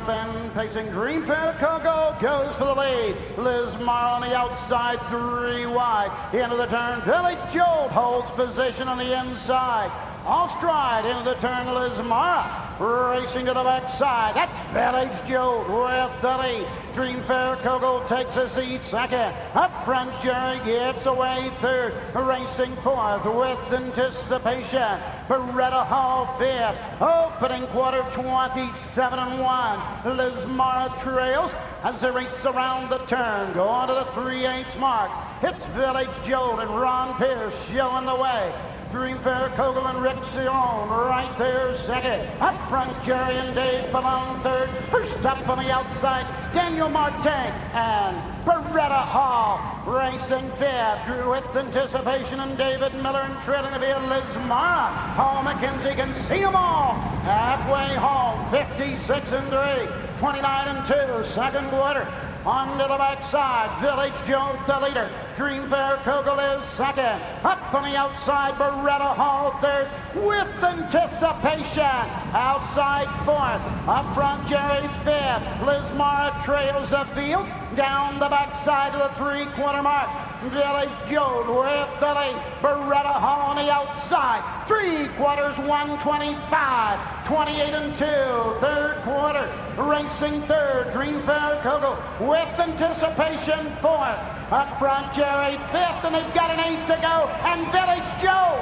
off and pacing. Dream Fair Coco goes for the lead. Liz Mara on the outside, 3 wide. Into the turn, Village Jolt holds position on the inside. Off stride into the turn, Liz Mara. Racing to the backside. That's Village Jolt with the lead. Dream Fair Coco takes a seat second. Up front, Jerry gets away third. Racing fourth with anticipation. Beretta Hall fifth. Opening quarter 27-1. Liz Mara trails as they race around the turn. Going to the 3/8 mark. It's Village Jolt and Ron Pierce showing the way. Dream Fair Coco and Rick Ciron right there second. Up front, Jerry and Dave Ballon third. First up on the outside, Daniel Martin and Beretta Hall racing fifth. With anticipation and David Miller and trailing via Liz Mara. Paul McKenzie can see them all. Halfway home, 56-3, 29-2, second quarter. On to the backside, Village Jolt the leader. Dream Fair Coco is second. Up on the outside, Beretta Hall third with anticipation. Outside fourth. Up front, Jerry fifth. Liz Mara trails the field. Down the backside to the 3/4 mark. Village Jolt with the lead. Beretta Hall on the outside. 3 quarters, 125. 28-2. Third quarter. Racing third. Dream Fair Coco with anticipation fourth. Up front, Jerry fifth, and they've got an 8 to go. And Village Jolt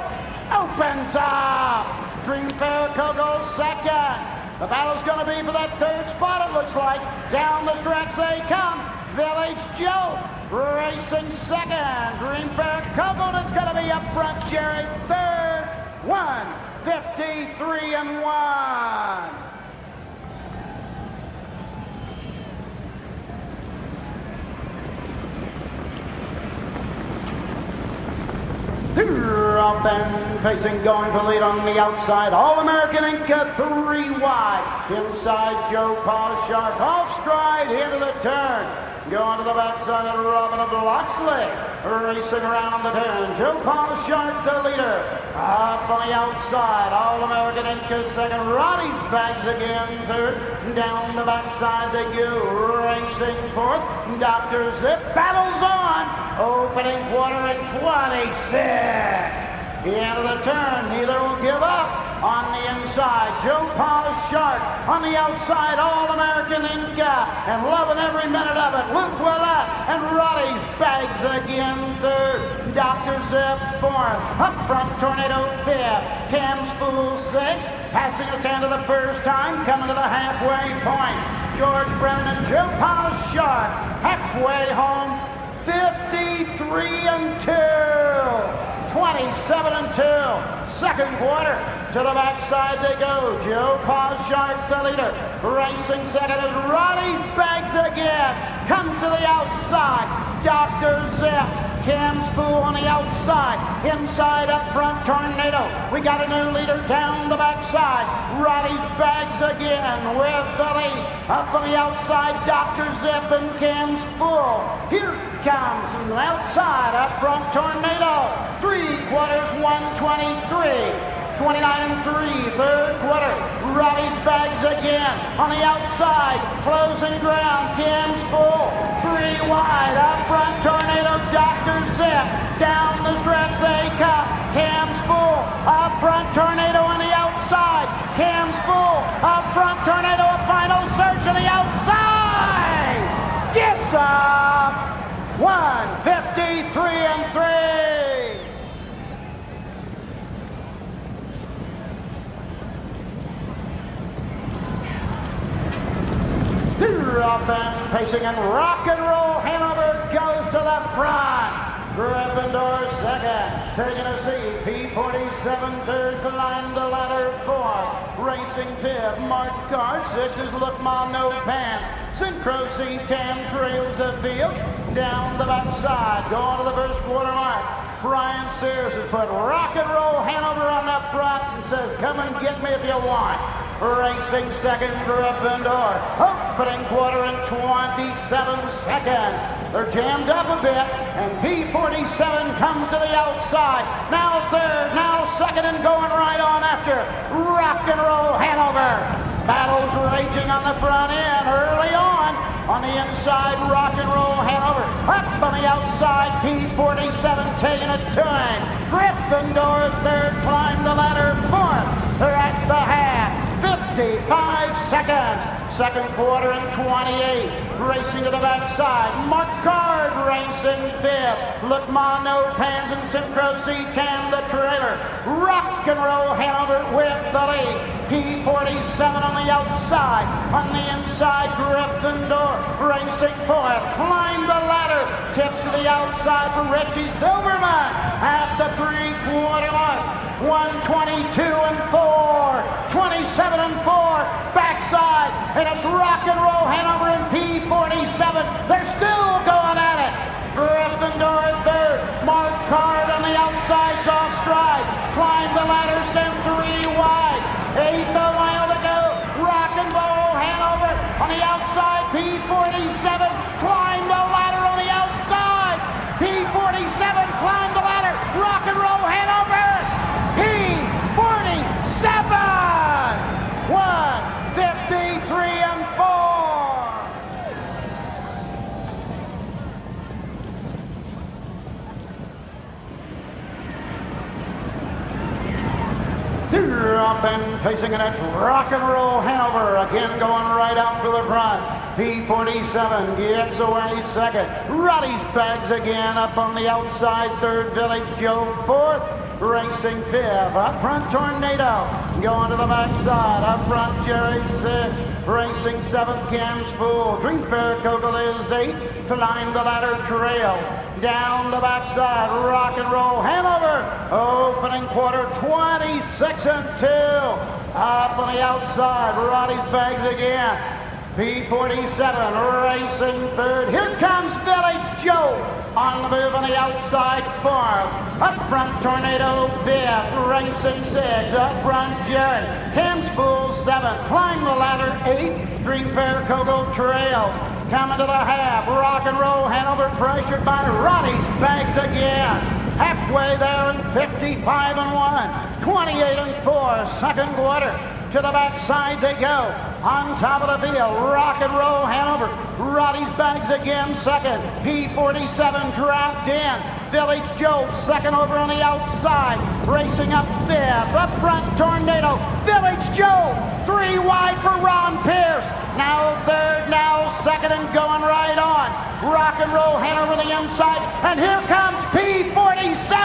opens up. Dream Fair Coco second. The battle's going to be for that third spot, it looks like. Down the stretch they come. Village Jolt racing second. Dream Fair Coco, that's going to be up front. Jerry third. 1:53-1. Up and facing, going for lead on the outside. All-American Inca 3 wide. Inside, Joe Paul Shark. Off stride into the turn. Going to the backside, Robin of Loxley. Racing around the turn. Joe Paul Shark, the leader. Up on the outside, All-American Inca second. Roddy's bags again third. Down the backside they go. Racing fourth. Dr. Zip battles on. Opening quarter in 26. Into the turn, neither will give up. On the inside, Joe Paul Shark. On the outside, All-American Inca. And loving every minute of it. Luke Willett and Roddy's bags again third. Dr. Zip fourth. Up front, Tornado fifth. Cam's Fool sixth. Passing the 10 to the first time. Coming to the halfway point. George Brennan and Joe Paul Shark. Halfway home, 53-2. 27-2. Second quarter. To the backside they go. Joe Paul Shark, the leader. Racing second is Roddy's bags again. Comes to the outside. Dr. Zip. Cam's Fool on the outside. Inside up front, Tornado. We got a new leader down the backside. Roddy's bags again with the lead. Up on the outside, Dr. Zip and Cam's Fool. Here comes from the outside, up front, Tornado. 3 quarters, 123. 29-3, third quarter. Roddy's bags again. On the outside, closing ground, Cam's Fool. 3 wide, up front, Tornado, Dr. Zip. Down the stretch they come. Cam's Fool. Up front, Tornado on the outside. Cam's Fool. Up front, Tornado, a final search on the outside. Gets up. 1:53-3. Up and pacing and rock and roll. Hanover goes to the front. Gryffindor second. Taking a seat. P47 third. Climb the ladder fourth. Racing fifth. Mark Guard. Sixes. Look Ma no pants. Synchro C10 trails the field. Down the backside. Going to the first quarter mark. Brian Sears has put rock and roll Hanover on the front and says, come and get me if you want. Racing second, Gryffindor. Opening quarter in 27 seconds. They're jammed up a bit, and P47 comes to the outside. Now third, now second, and going right on after. Rock and roll Hanover. Battles raging on the front end early on. On the inside, Rock and Roll Hanover. Up on the outside, P47 taking a turn. Gryffindor third, climb the ladder fourth. They're at the half. 55 seconds. Second quarter and 28. Racing to the backside. Mark Card racing fifth. Look Mono Pans and Synchro C10 the trailer. Rock and Roll Hanover with the lead. P47 on the outside. On the inside, Gryffindor racing fourth. Climb the ladder. Tips to the outside for Richie Silverman at the three-quarter line. 122 and 4. 27 and 4. Backside. And it's Rock and Roll Hanover and P47. They're still going at it. Gryffindor third. Mark Card on the outside's off stride. Climb the ladder, sent 3 wide. Eighth a mile to go. Rock and Roll Hanover on the outside. P47. Climb the ladder on the outside. P47. Climb the ladder. Rock and Roll Hanover. P47. 153 and 4. Dropping, pacing, and it's Rock and Roll Hanover again going right out for the front. P47 gives away second. Roddy's Bags again up on the outside. Third, Village Joe fourth. Racing fifth. Up front, Tornado. Going to the backside. Up front, Jerry sixth. Racing seventh, Cam's Fool. Dream Fair Coco is eighth. Climb the ladder trail. Down the backside, Rock and Roll Hanover. Opening quarter, 26 and 2. Up on the outside, Roddy's Bags again. P47 racing third. Here comes Village Joe on the move on the outside fourth. Up front, Tornado fifth. Racing sixth. Up front, Jerry. Cam's Fool seventh. Climb the ladder eighth. Dream Fair Coco trails. Coming to the half, Rock and Roll Hanover pressured by Roddy's Bags again. Halfway there in 55 and 1, 28 and 4, second quarter. To the backside they go. On top of the field, Rock and Roll Hanover. Roddy's Bags again second. P47 dropped in. Village Joe second over on the outside. Racing up fifth. Up front, Tornado. Village Joe 3 wide for Ron Pierce. Now third, now second, and going right on. Rock and Roll Hanover on the inside. And here comes P47.